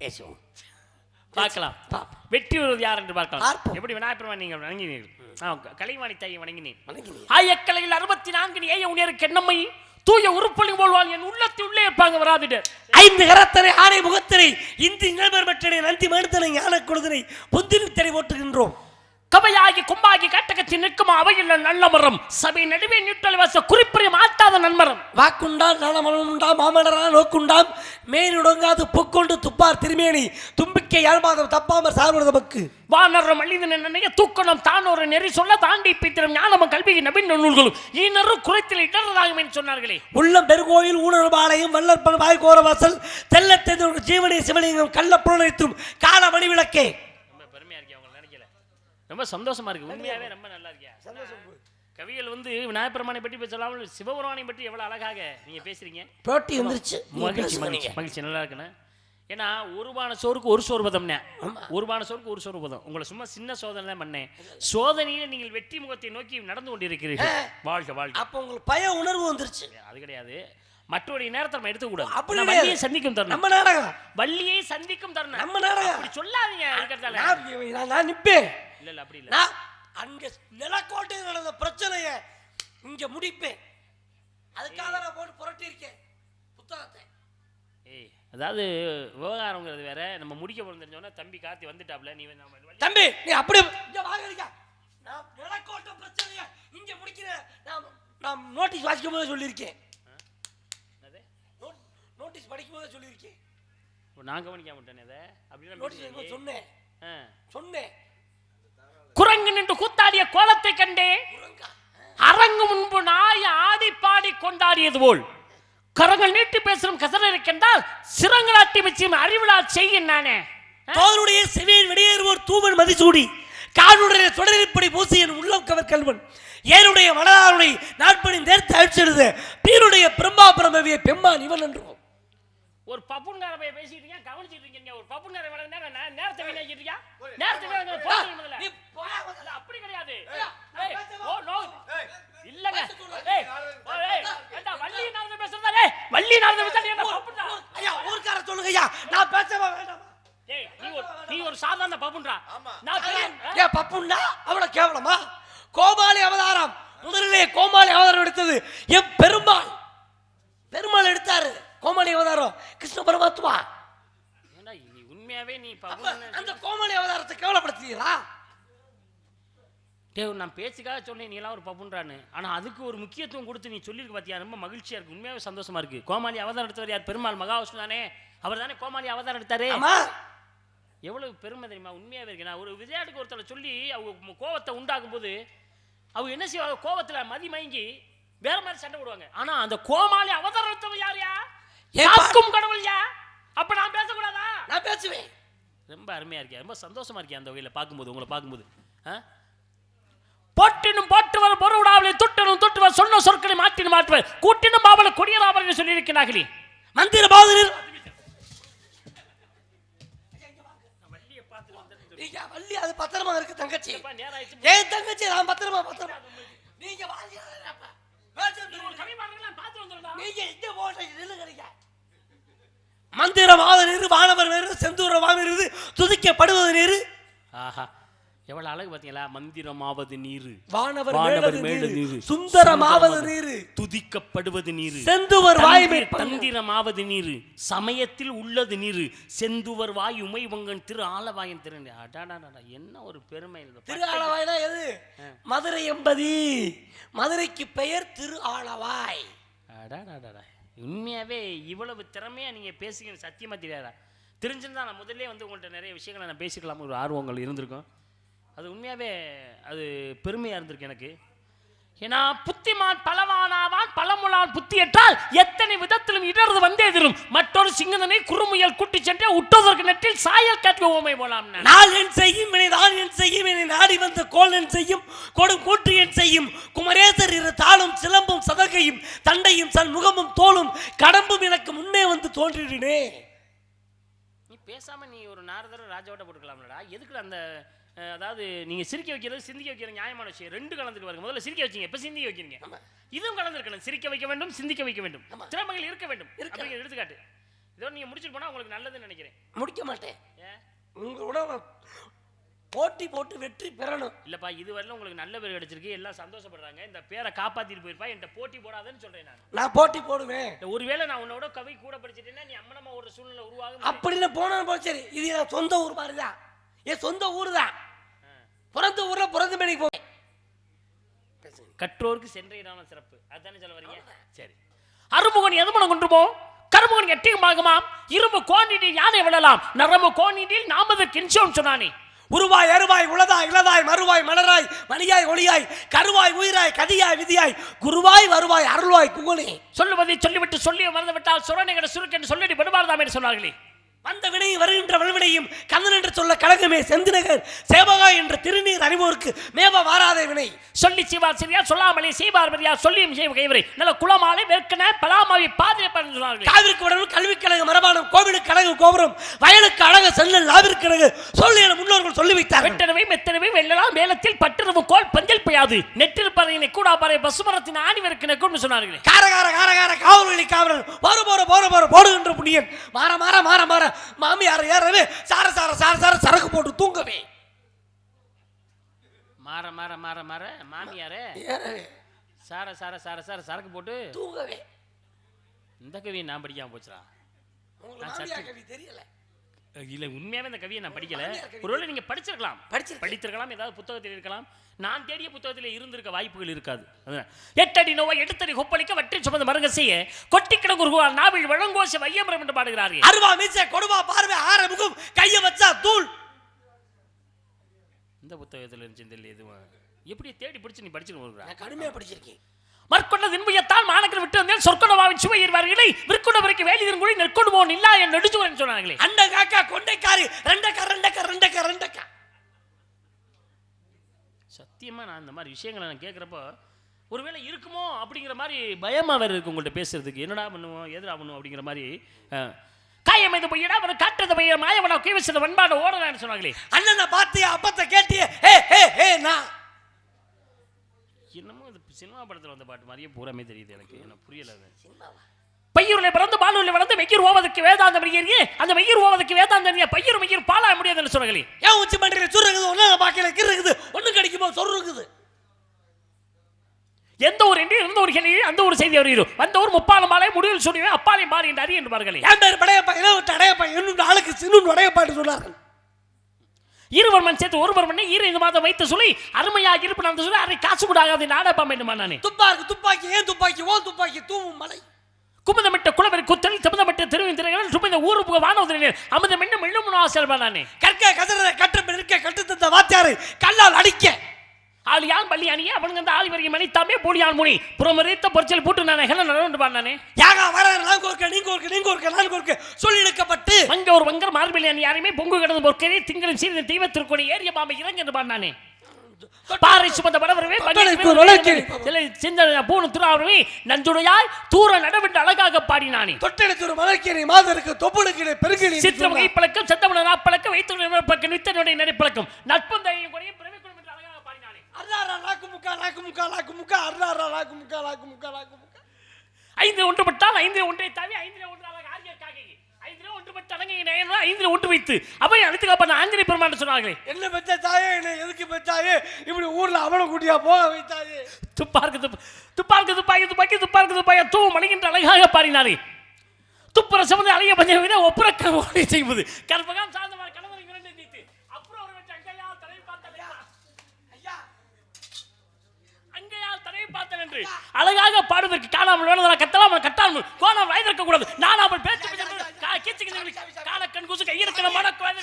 பேசுவோம், பார்க்கலாம். வெற்றி வருவது யார் என்று பார்க்கலாம். எப்படி விநாயகர் நீங்கள் வணங்கினீர்கள், கலைவாணி தாயை வணங்கினேன். ஆயக்கலையில் 64 ஏய உணருக்கு என்னம்மை தூய உருப்பொழி போல்வாள் என் உள்ளத்தை உள்ளே இருப்பாங்க வராதிட 5 கரத்தனை ஆணை முகத்தினை இந்தி நிலவர் பற்றனை நந்தி மனுத்தனை ஞான கொடுதனை பொந்தில் தடை ஓட்டுகின்றோம். கவையாகி கொம்பாகி கட்டகத்தி நிற்கும் அவையில் நல்ல மரம் சபை நடுவே நிற்றல் வச குறிப்பிட மாட்டாத நன்மரம் வாக்குண்டாம் நலமரம் உண்டாம் மாமனரா நோக்குண்டாம் மேலுடங்காது புக்கொண்டு துப்பார் திருமேனி தும்பிக்கை யாழ்மாதம் தப்பாமர் சார்பது நமக்கு வானரும் மல்லிதன் நினைய தூக்கணும் தான் ஒரு நெறி சொல்ல தாண்டி பித்திரம் ஞானமும் கல்வி நவீன நூல்களும் ஈனரும் குறைத்தில் இடர்றதாகும் என்று சொன்னார்களே. உள்ளம் பெருங்கோயில் ஊனரும் ஆலயம் வல்லற்பன் வாய்கோர வாசல் தெல்லத்தெந்த ஜீவனை சிவலிங்கம் கள்ள புலனைத்தும் கால மணி விளக்கே. ரொம்ப பெருமையா இருக்கே, அவங்க நினைக்கல, ரொம்ப சந்தோஷமா இருக்கு, உண்மையாவே ரொம்ப நல்லா இருக்கியா. கவிகள் விநாயகப் பெருமானை பற்றி பேசலாம், சிவபெருமானை பற்றி எவ்வளவு அழகாக நீங்க பேசுறீங்க. போட்டி வந்துருச்சு, மகிழ்ச்சி மகிழ்ச்சி மகிழ்ச்சி, நல்லா இருக்குண்ணே. ஏன்னா ஒரு பான சோறுக்கு ஒரு சோறு பதம்னே, ஒரு பான சோறுக்கு ஒரு சோறு பதம். உங்களை சும்மா சின்ன சோதனை தான் பண்ணேன், சோதனையில நீங்கள் வெற்றி முகத்தை நோக்கி நடந்து கொண்டிருக்கிறீர்கள். வாழ்க வாழ்க. அப்ப உங்களுக்கு பய உணர்வு வந்துருச்சு. அது கிடையாது, மற்றவருடைய நேரத்தை நம்ம எடுத்துக்கூடாது. அப்படி வள்ளியை சந்திக்கும் தருணம் நம்ம நாடகம், வள்ளியை சந்திக்கும் தருணம் நம்ம நாடகம். அப்படி சொல்லாதீங்க. நான் நிப்பேன். இல்ல இல்ல அப்படி இல்ல, நான் அங்க நிலக்கோட்டையில் நடந்த பிரச்சனைய இங்க முடிப்பேன். அதுக்காக நான் போட்டு புரட்டி இருக்கேன் புத்தகத்தை. ஏய், அதாவது விவகாரங்கிறது வேற, நம்ம முடிக்க போறோம் தெரிஞ்சோன்னா தம்பி கார்த்தி வந்துட்டாப்ல, நீ தம்பி நீ அப்படியே இங்க வாங்க. நான் நிலக்கோட்டை பிரச்சனைய இங்க முடிக்கிறேன். நான் நோட்டீஸ் வாசிக்கும் போது சொல்லியிருக்கேன், நோட்டீஸ் படிக்கும் போது சொல்லியிருக்கேன். நான் கவனிக்க மாட்டேன் அதை, அப்படின்னு சொன்னேன் சொன்னேன். குரங்கு நின்று கூத்தாடிய கோலத்தை கண்டே அரங்கு முன்பு நாய் ஆடி பாடி கொண்டாடியது போல் கரங்கள் நீட்டி பேசும் கசரரை கண்டால் சிறங்களாட்டி வச்சும் அறிவிழா செய்யும் நானே. தோளுடைய செவியின் வெளியேறுவோர் தூவன் மதிசூடி காடுடைய தொடரிப்படி பூசியன் உள்ளம் கவர் கல்வன் ஏனுடைய மனதாருடைய நாட்படி நேர்த்து அழிச்சிடுது பீருடைய பிரம்மா பிரமவிய பெம்மான் இவன் என்று ஒரு பப்புன்கார போய் பேசிட்டு இருக்கீங்க, கவனிச்சிட்டு இருக்கீங்க. ஒரு பப்புன்கார வேலை நேரத்தை வீணாக்கிட்டு இருக்கியா, நேரத்தை வீணாக்க அப்படி கிடையாது. இல்லங்க வள்ளி நாரத பேசுறதா, வள்ளி நாரத பேசுறா ஐயா ஊர்க்கார சொல்லுங்க ஐயா, நான் பேசவே வேண்டாம். ஏய் நீ ஒரு சாதாரண பப்புன்றா, நான் ஏன் பப்புன்னா அவ்வளவு கேவலமா? கோமாளி அவதாரம் முதலிலே கோமாளி அவதாரம் எடுத்தது என் பெருமாள், பெருமாள் எடுத்தாரு கோமாளி அவதாரம் கிருஷ்ண பரமாத்மா. ஏண்டா நீ உண்மையாவே நீ அந்த கோமாளி அவதாரத்தை கேவலப்படுத்துறீங்களா? டேய் நான் பேச்சுக்காக சொன்னேன் நீ எல்லாம் ஒரு பப்புன்றான்னு, ஆனா அதுக்கு ஒரு முக்கியத்துவம் கொடுத்து நீ சொல்லியிருக்க பாத்தியா, ரொம்ப மகிழ்ச்சியா இருக்கு, உண்மையாவே சந்தோஷமா இருக்கு. கோமாளி அவதாரம் எடுத்தவர் யார்? பெருமாள் மகாவிஷ்ணு தானே, அவர் தானே கோமாளி அவதாரம் எடுத்தாரு. எவ்வளவு பெருமை தெரியுமா, உண்மையாவே இருக்கு. நான் ஒரு விளையாட்டுக்கு ஒருத்தரை சொல்லி அவங்க கோவத்தை உண்டாக்கும் போது அவங்க என்ன செய்வாங்க, கோவத்துல மதி மயங்கி வேற மாதிரி சண்டை போடுவாங்க. ஆனா அந்த கோமாளி அவதாரம் எடுத்தவர் யாரையா? யாருக்கும் கடவுள் யா? அப்ப நான் பேசக்கூடாதா? நான் பேசுவேன். ரொம்ப அருமையா இருக்கேன், ரொம்ப சந்தோஷமா இருக்கேன் அந்த வகையில பார்க்கும்போது, உங்களை பார்க்கும்போது. போட்டினும் போட்டுவர் பொருளாவலை தொட்டனும் தொட்டுவர் சொன்ன சொற்களை மாற்றினும் மாற்றுவர் கூட்டினும் பாவல கொடியராவர் சொல்லி இருக்கிறார்களே. மந்திர பாதர் வள்ளி அது பத்திரமா இருக்கு தங்கச்சி, ஏன் தங்கச்சி நான் பத்திரமா பத்திரமா நீங்க மந்திரமாவது நீரு வானவர் வேறு செந்தூரமாக இருந்து துதிக்கப்படுவது நீரு. ஆஹா எவ்வளவு அழகு பாத்தீங்களா, மந்திரமாவது நீரு வானவர் மேல நீரு சுந்தரமாவது நீரு துதிக்கப்படுவது நீரு செந்துவர் வாய்மை தந்திரமாவது நீரு சமயத்தில் உள்ளது நீரு செந்துவர் வாய் உமை வங்கன் திரு ஆலவாயன் திரு. என்ன ஒரு பெருமை. திரு ஆலவாய்னா எது? மதுரை எம்பதி, மதுரைக்கு பெயர் திரு ஆலவாய். உண்மையாவே இவ்வளவு திறமையா நீங்க பேசுங்க, சத்தியமா தெரியாதா? தெரிஞ்சிருந்தா நான் முதல்ல உங்கள்கிட்ட நிறைய விஷயங்களை நான் பேசிக்கலாம், ஒரு ஆர்வங்கள் இருந்திருக்கும். அது உண்மையாவே அது பெருமையா இருந்திருக்கு எனக்கு. ஏன்னா புத்திமான் பலவானாவான் பலமுலான் புத்தி என்றால் எத்தனை விதத்திலும் இடர்ந்து வந்தே தரும் மற்றொரு சிங்கதனை குறுமுயல் குட்டி சென்றே உட்டதற்கு நெற்றில் சாயல் கேட்க ஓமை போலாம். நாள் என் செய்யும் நான் என் செய்யும் என்னை நாடி வந்த கோல் என் செய்யும் கொடும் கூற்று என் செய்யும் குமரேசர் இரு தாளும் சிலம்பும் சதகையும் தண்டையும் சன் முகமும் தோளும் கடம்பும் எனக்கு முன்னே வந்து தோன்றினே. நீ பேசாம நீ ஒரு நாரதர் ராஜாவோட போட்டுக்கலாம்லடா, எதுக்கு அந்த அதாவது நீங்க சிரிக்க வைக்கிறது சிந்திக்க வைக்கிறது நியாயமான விஷயம், ரெண்டு கலந்துட்டு பாருங்க. முதல்ல சிரிக்க வச்சீங்க, இப்ப சிந்திக்க வைக்கிறீங்க, இதுவும் கலந்துருக்கணும். சிரிக்க வைக்க வேண்டும், சிந்திக்க வைக்க வேண்டும், திறமைகள் இருக்க வேண்டும். எடுத்துக்காட்டு இதோ நீங்க முடிச்சுட்டு போனா உங்களுக்கு நல்லதுன்னு நினைக்கிறேன். முடிக்க மாட்டேன், உங்களோட போட்டி போட்டு வெற்றி பெறணும். இல்லப்பா இதுவரையிலும் உங்களுக்கு நல்ல பேர் கிடைச்சிருக்கு, எல்லாம் சந்தோஷப்படுறாங்க, இந்த பேரை காப்பாத்திட்டு போயிருப்பா, என்கிட்ட போட்டி போடாதன்னு சொல்றேன். நான் போட்டி போடுவேன். ஒருவேளை நான் உன்னோட கவி கூட படிச்சிட்டேன்னா நீ அம்மனமா ஒரு சூழ்நிலை உருவாகும். அப்படின்னு போனா போச்சு. இது என் சொந்த ஊர் மாதிரிதான், என் சொந்த ஊர் தான். பிறந்த ஊர்ல பிறந்த மேடைக்கு போவேன். கற்றோருக்கு சென்றையிடான சிறப்பு அதுதானே சொல்ல வரீங்க? சரி. அருமுகன் எதுமன குன்றுமோ கருமுகன் எட்டியுமாகுமாம் இரும்பு கோணிடில் யானை விடலாம் நரம்பு கோணிடில் நாமது கின்சோம் சொன்னானே. உருவாய் அருவாய் உளதாய் இளதாய் மறுவாய் மலராய் மணியாய் ஒளியாய் கருவாய் உயிராய் கதியாய் விதியாய் குருவாய் வருவாய் அருள்வாய் குகனே. சொல்லுவதை சொல்லிவிட்டு சொல்லி மறந்து விட்டால் சுரணைகளை சுருக்கென்று சொல்லி விடுவார்தாம் என்று சொன்னார்களே. வந்த வினையும் வருகின்ற வல்வினையும் கந்தன் என்று சொல்ல கழகமே செந்திநகர் சேவகா என்ற திருநீர் அறிவோருக்கு மேவ வாராத வினை. சொல்லி செய்வார் சரியா சொல்லாமலே செய்வார் சரியா சொல்லியும் செய்வ கைவரை நல்ல குளமாலை வெற்கன பலாமாவி பாதிரை சொன்னார்கள். காவிற்கு விடணும் கல்விக் கழக மரபானம் கோவிலுக்கு அழகு கோபுரம் வயலுக்கு அழகு செல்லல் லாவிற்கு அழகு சொல்லி என முன்னோர்கள் சொல்லி வைத்தார். வெட்டனவை மெத்தனவை வெள்ளலாம் வேலத்தில் பட்டிரவு கோல் பஞ்சல் பெய்யாது நெற்றிருப்பதை கூடாபாறை பசுமரத்தின் ஆணிவருக்கு நெக்கும்னு சொன்னார்கள். காரகார காரகார காவல்களி காவலன் போற போற போற போற போடுகின்ற புண்ணியன் மாற மாற மாற மாற மாமியார் ஏறவே சார சார சார சார சரக்கு போட்டு தூங்கவே மாற மாற மாற மாற மாமியாரே ஏறவே சார சார சார சார சரக்கு போட்டு தூங்கவே. இந்த கவியை நான் படிக்காம போச்சுடா. கவி தெரியல இல்ல உண்மையாவே இந்த கவியை நான் படிக்கல. ஒருவேளை நீங்க படிச்சிருக்கலாம் படித்திருக்கலாம் ஏதாவது புத்தகத்தில் இருக்கலாம். நான் தேடிய புத்தகத்தில் இருந்திருக்க வாய்ப்புகள் இருக்காது. எட்டடி நோவை எடுத்தடி கொப்பளிக்க வற்றி சுமந்த மருங்க செய்ய கொட்டி கிடங்குருவா நாவில் வழங்கோச வையமரம் என்று பாடுகிறார்கள். அருவா மீசை கொடுவா பார்வை ஆற முகம் கைய வச்சா தூள். இந்த புத்தகத்தில் இருந்துச்சு எதுவும் எப்படி தேடி பிடிச்சு நீ படிச்சுட்டு நான் கடுமையா படிச்சிருக்கேன். மற்கொண்ட தின்புயத்தால் மாநகர் விட்டு வந்தேன் சொற்கொடவாவின் சுவை இருவார்களே விற்கொண்ட வரைக்கும் வேலிதன் மொழி நெற்கொடுவோம் இல்லா என் நெடுச்சுவன் சொன்னாங்களே. அண்ட காக்கா கொண்டைக்காரி ரெண்டக்கா ரெண்டக்கா ரெண்டக்கா ரெண்டக்கா. சத்தியமா நான் இந்த மாதிரி விஷயங்களை நான் கேட்குறப்போ ஒருவேளை இருக்குமோ அப்படிங்கிற மாதிரி பயமா வேறு இருக்கு உங்கள்கிட்ட பேசுறதுக்கு. என்னடா பண்ணுவோம் எதிரா பண்ணுவோம் அப்படிங்கிற மாதிரி. காயமைந்த பொய்யடா அவரை காட்டுறது பைய மாயவனா கீவசத வன்பாட ஓடலான்னு சொன்னாங்களே. அண்ணனை பார்த்தியா அப்பத்தை கேட்டியே ஹே ஹே ஹே நான் என்னமோ இது சினிமா படத்தில் வந்த பாட்டு மாதிரியே பூராமே தெரியுது எனக்கு. எனக்கு புரியல. பையூரில் பிறந்து பாலூரில் வளர்ந்து மெய்யூர் ஓவதுக்கு வேதாந்தம் ஏறியே அந்த மெய்யூர் ஓவதுக்கு வேதாந்தம் பையூர் மெய்யூர் பாலா முடியாதுன்னு சொன்னாங்களே. ஏன் உச்சி மண்டியில சுருங்குது ஒன்னு பார்க்கல கிருக்குது ஒண்ணு கிடைக்குமோ சொருங்குது. எந்த ஒரு என்று இருந்த ஒரு கேள்வி அந்த ஒரு செய்தி வருகிறோம் வந்த ஒரு முப்பால மாலை முடிவில் சொல்லுவேன் அப்பாலை மாறி என்று அறிய என்று பாருங்களே. என் பேர் படையப்பா இளவட்ட அடையப்பா இன்னும் நாளுக்கு சின்னும் அடையப்பாட்டு சொன்னார்கள். இருவர் மண் சேர்த்து ஒரு மணி இரு இந்த மாதம் வைத்து சொல்லி அருமையாக இருப்பு நான் சொல்லி அரை காசு கூட ஆகாது நாடப்பா வேண்டுமா நானே. துப்பாக்கி துப்பாக்கி ஏன் துப்பாக்கி ஓ துப்பாக்கி தூவும் மலை குமுதமிட்ட குளவரி குத்தல் சம்பந்தப்பட்ட தெருவின் திரைகள் சுமந்த ஊருக்கு வானோதரில் அமுத மென்னும் மெல்லும் ஆசைப்பா நானே. கற்க கதற கட்ட இருக்க கட்டு தந்த வாத்தியாரு கல்லால் அடிக்க ஆளியான் பள்ளி அணியே அவனுங்க அந்த ஆளி வரைக்கும் மணித்தாமே போலியான் முனி புறமறித்த பொறிச்சல் போட்டு நானே ஹெல நடந்து பாண்டானே. யாகா வர நான் கோர்க்க நீ கோர்க்க நீ கோர்க்க நான் கோர்க்க சொல்லி இழுக்கப்பட்டு அங்க ஒரு வங்கர் மார்பிளி அணி யாருமே பொங்கு கிடந்து பொற்கரை திங்களும் சீர்ந்த தெய்வத்திற்குடி ஏரிய பாம்பை இறங்கி என்று பாண்டானே. பாறை சுமந்த படவரவே சிந்தனை பூணு திருவாரூரே நஞ்சுடையாய் தூர நடவிட்டு அழகாக பாடினானே. தொட்டெடுத்து மலர்க்கீரை மாதருக்கு தொப்புளுக்கீரை பெருக்கீரை சித்திர வகை பழக்கம் சத்தமன நாப்பழக்கம் வைத்து பக்கம் நித்தனுடைய நடைப்பழக்கம் நட்பந்தையும் குறையும் பிறவிக்குள் என்று அழகாக பாடினானே. அர்ராரா லாக்கு முக்கா லாக்கு முக்கா லாக்கு முக்கா அர்ராரா லாக்கு முக்கா லாக்கு முக்கா லாக்கு முக்கா. ஐந்து ஒன்றுபட்டால் ஐந்து ஒன்றை தாவி ஐந்தில் ஒன்று அழகாக ஆகிய ஐந்தில் ஒன்றுபட்டு அடங்கி ஐந்தில் ஒன்று வைத்து அவை அழைத்து காப்பான ஆஞ்சநேய பெருமான் சொன்னார்களே. என்ன பெற்ற தாயே என்ன எதுக்கு பெற்றாயே இப்படி ஊர்ல அவனை கூட்டியா போக வைத்தாயே. துப்பாருக்கு துப்பாக்கி துப்பாக்கி துப்பாக்கி துப்பாக்கி தூ மணிகின்ற அழகாக பாடினாரே. துப்புர சமந்து அழகிய பஞ்சம் விட ஒப்புற ஓடி செய்வது கற்பகம் சார்ந்த கணவன் இரண்டு நீத்து அப்புறம் ஒரு வச்சு அங்கையால் தலை பார்த்தலையா ஐயா அங்கையால் தலை பார்த்தல் என்று அழகாக பாடுவதற்கு காணாமல் வேணுதா கத்தலாம் கட்டாமல் கோணம் வாய்திருக்க கூடாது. நான் அவள் பேச்சு கால கண் கூசு கையிருக்கிற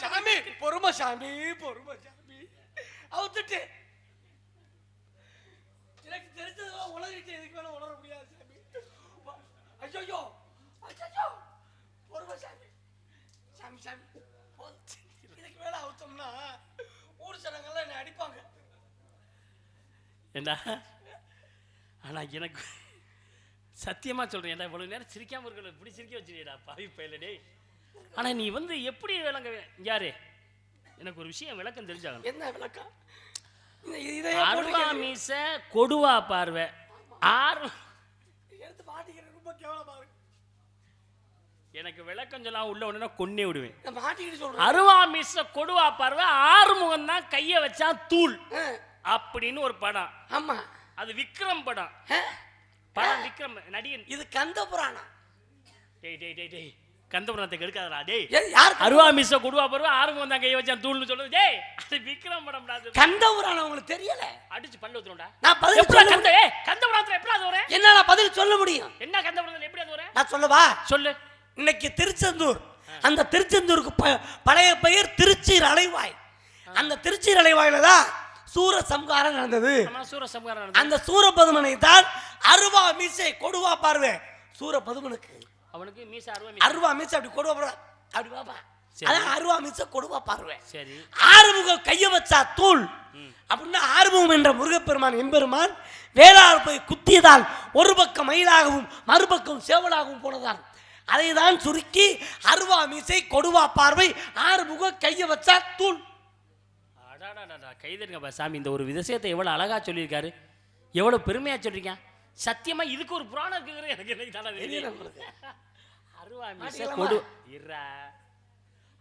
சாமி பொறுமை சாமி பொறுமை சாமி அவுத்துட்டு எனக்கு தெரிஞ்சது உலகிட்டு எதுக்கு வேணும் உணர முடியாது சாமி. ஐயோ ஐயோ பொறுமை சாமி சாமி சாமி இதுக்கு மேல அவுத்தோம்னா ஊர் சனங்கள்லாம் என்னை அடிப்பாங்க. ஏண்டா ஆனா எனக்கு சத்தியமா சொல்றேன் ஏண்டா இவ்வளவு நேரம் சிரிக்காம இருக்கல இப்படி சிரிக்க வச்சிருக்கா பாவி பையலடே. ஆனா நீ வந்து எப்படி விளங்க யாரு எனக்கு ஒரு விஷயம் விளக்கம் தெரிஞ்சாகணும். என்ன விளக்கம்? அருவா மீச கொடுவா பார்வை ஆறு எடுத்து மாட்டிக்கிற ரொம்ப கேவலமா இருக்கு. எனக்கு விளக்கம் சொல்லாம் உள்ள ஒண்ணு கொன்னே விடுவேன். மாட்டிக்கிட்டு சொல்றேன். அருவா மீச கொடுவா பார்வை ஆறு முகம் தான் கைய வச்சா தூள் அப்படின்னு ஒரு படம். ஆமா அது விக்ரம் படம். படம் விக்ரம் நடிகன். இது கந்த புராணம். டேய் டேய் டேய் டேய் கந்தபுரத்தை கெடுக்காதடா டேய். யார் அருவா மிஸ்ஸ கொடுவா பருவா ஆறுமுகம் தான் கையை வச்சான் தூள்னு சொல்லுது. டேய் அது விக்ரம் படம்டா அது. கந்தபுராணம் உங்களுக்கு தெரியல? அடிச்சு பண்ண ஊத்துறோம்டா. நான் பதில் எப்படா கந்தபுரத்துல எப்படி அது வர? என்ன நான் பதில் சொல்ல முடியும்? என்ன கந்தபுரத்துல எப்படி அது வர? நான் சொல்லவா? சொல்லு. இன்னைக்கு திருச்செந்தூர், அந்த திருச்செந்தூருக்கு பழைய பெயர் திருச்சீர் அலைவாய். அந்த திருச்சீர் அலைவாயில தான் சூர சம்ஹாரம் நடந்தது. அந்த சூரபதுமனை தான் அருவா மீசை கொடுவா பார்வை சூரபதுமனுக்கு. அவனுக்கு மீசை அருவா மீசை அப்படி கொடுவா பார்வை அப்படி பாப்பா. அதான் அருவா மீசை கொடுவா பார்வை. சரி. ஆறுமுகம் கைய வச்சா தூள் அப்படின்னா ஆறுமுகம் என்ற முருகப்பெருமான் எம்பெருமான் வேளாளர் போய் குத்தியதால் ஒரு பக்கம் மயிலாகவும் மறுபக்கம் சேவலாகவும் போனதால் அதை தான் சுருக்கி அருவா மீசை கொடுவா பார்வை ஆறுமுகம் கைய வச்சா தூள். கைதருங்க சாமி, இந்த ஒரு விஷயத்தை எவ்வளவு அழகா சொல்லியிருக்காரு, எவ்வளவு பெருமையா சொல்றீங்க. சத்தியமா இதுக்கு ஒரு புராணம் இருக்குங்கிறது எனக்கு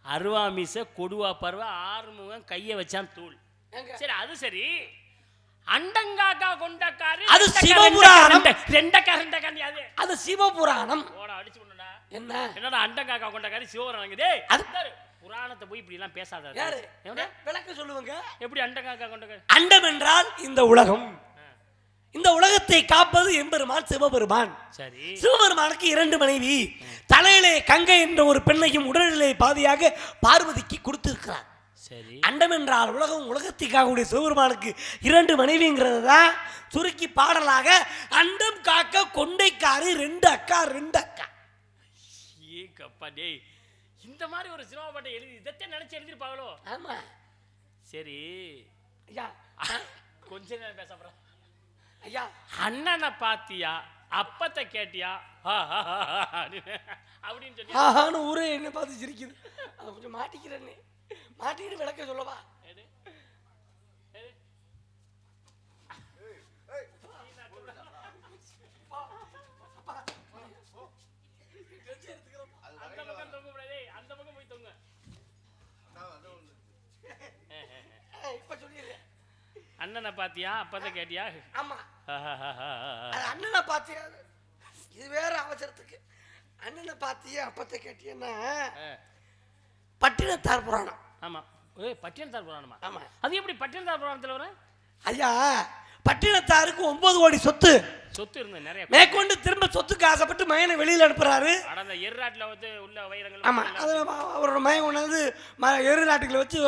அருவா மீசை கொடுவா பருவ ஆறுமுகம் கைய வச்சான் தூள். சரி அது சரி. அண்டங்காக்கா கொண்டக்காரு அது சிவபுராணம். அது சிவபுராணம். அடிச்சு என்ன என்னடா அண்டங்காக்கா கொண்டக்காரி சிவபுராணம்? டேய் அது புராணத்தை போய் இப்படி எல்லாம் பேசாத. விளக்க சொல்லுவாங்க. எப்படி அண்டங்காக்கா கொண்டக்காரி? அண்டம் என்றால் இந்த உலகம். இந்த உலகத்தை காப்பது எம்பெருமான் சிவபெருமான். சரி. சிவபெருமானுக்கு 2 மனைவி. தலையிலே கங்கை என்ற ஒரு பெண்ணையும் உடலிலே பாதியாக பார்வதிக்கு கொடுத்திருக்கிறார். சரி. அண்டம் என்றால் உலகம், உலகத்திற்காக சிவபெருமானுக்கு 2 மனைவிங்கிறது தான் சுருக்கி பாடலாக அண்டம் காக்க கொண்டைக்காரி 2 அக்கா 2 அக்கா. ஏ கப்பா டேய், இந்த மாதிரி ஒரு சினிமா பாட்டை எழுதி இதத்தை நினைச்சு எழுதிருப்பாங்களோ? ஆமா. சரி ஐயா கொஞ்ச நேரம் பேச போறேன். ஐயா அண்ணனை பாத்தியா அப்பத்தை கேட்டியா அப்படின்னு சொல்லி ஆஹான்னு ஊரே என்ன பார்த்து சிரிக்குது. கொஞ்சம் மாட்டிக்கிறேன்னு மாட்டிக்கிட்டு விளக்க சொல்லவா? அண்ணனை பாத்தியா அப்பத்தை கேட்டியா? ஆமா. அண்ணனை பாத்தியா இது வேற அவசரத்துக்கு. அண்ணனை பாத்தியா அப்பத்தை கேட்டியன்னா பட்டினத்தார் புராணம். ஆமா. பட்டினத்தார் புராணமா? ஆமா. அது எப்படி பட்டினத்தார் புராணத்துல வர? ஐயா பட்டினத்தாருக்கு 9 கோடி சொத்து இருந்தது நிறைய. மேற்கொண்டு திரும்ப சொத்துக்கு ஆசைப்பட்டு மயனை வெளியில அனுப்புறாரு. அந்த எருநாட்டுல வந்து உள்ள வைரங்கள். ஆமா. அவரோட மயன் கொண்டாந்து எருநாட்டுகளை வச்சு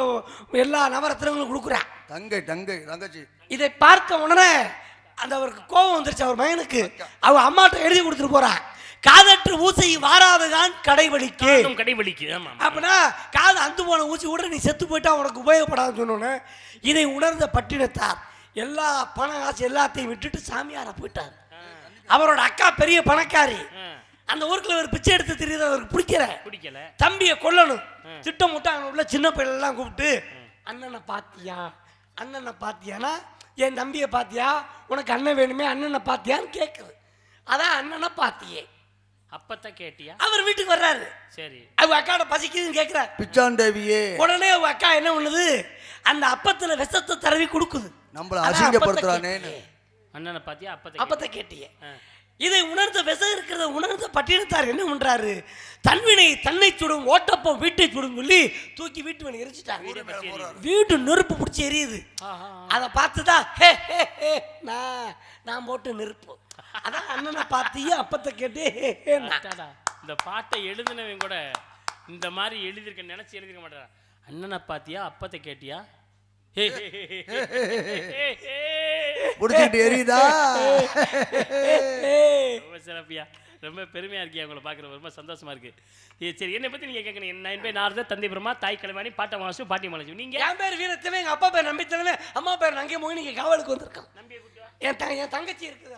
எல்லா நவரத்தினங்களும் கொடுக்குறான். தங்கச்சி இதை பார்த்த உடனே அந்த அவருக்கு கோபம் வந்துருச்சு. அவர் மயனுக்கு அவ அம்மாட்ட எழுதி கொடுத்துட்டு போறான். காதற்று ஊசி வாராதுதான் கடைவழிக்கு. அப்படின்னா காது அந்து போன ஊசி விட நீ செத்து போயிட்டா உனக்கு உபயோகப்படாதுன்னு சொன்னோன்னு இதை உணர்ந்த பட்டினத்தார் எல்லா பண காசு எல்லாத்தையும் விட்டுட்டு சாமியார போயிட்டார். அவரோட அக்கா பெரிய பணக்காரி. அந்த ஊருக்குள்ள ஒரு பிச்சை எடுத்து தெரியுது அவருக்கு பிடிக்கல. தம்பியை கொல்லணும் திட்டம் முட்டை அங்க உள்ள சின்ன பையன் எல்லாம் கூப்பிட்டு அண்ணனை பாத்தியானா என் தம்பியை பாத்தியா, உனக்கு அண்ணன் வேணுமே அண்ணனை பாத்தியான்னு கேட்குது. அதான் அண்ணனை பாத்தியே அப்பத்தை கேட்டியா? அவர் வீட்டுக்கு வர்றாரு. சரி. அவங்க அக்காவோட பசிக்குதுன்னு கேட்கிறார். பிச்சான் தேவியே. உடனே அவங்க அக்கா என்ன பண்ணுது, அந்த அப்பத்துல விஷத்தை தடவி கொடுக்குது. நம்மள அசிங்கப்படுத்துறானே. அண்ணனை பாத்தியா அப்பத்தை கேட்டியே. இதை உணர்ந்த விஷம் இருக்கிறத உணர்ந்த பட்டினத்தார் என்ன பண்றாரு, தன்வினை தன்னை சுடும் ஓட்டப்பம் வீட்டை சுடும் சொல்லி தூக்கி வீட்டு மேல எரிச்சிட்டாங்க. வீட்டு நெருப்பு பிடிச்சி எரியுது. அதை பார்த்துதான் நான் போட்டு நெருப்பு. அதான் அண்ணனை பார்த்தியே அப்பத்தை கேட்டு. இந்த பாட்டை எழுதினவன் கூட இந்த மாதிரி எழுதிருக்க நினைச்சு எழுதிருக்க மாட்டான். அண்ணனை பாத்தியா அப்பத்தை கேட்டியா எரியுதா? ரொம்ப சிறப்பியா, ரொம்ப பெருமையா இருக்கியா உங்களை பார்க்குற, ரொம்ப சந்தோஷமா இருக்கு. சரி, என்னை பத்தி நீங்க கேட்கணும். என் பேர் நாரத, தந்தை பிரம்மா, தாய் கலைவாணி, பாட்ட மாசு, பாட்டி மாசு. நீங்க? என் பேர் வீரத்தவன், எங்க அப்பா பேர் நம்பித்தனவன், அம்மா பேர் நங்கே மோகி. நீங்க காவலுக்கு வந்திருக்கான். என் தங்கச்சி இருக்குது.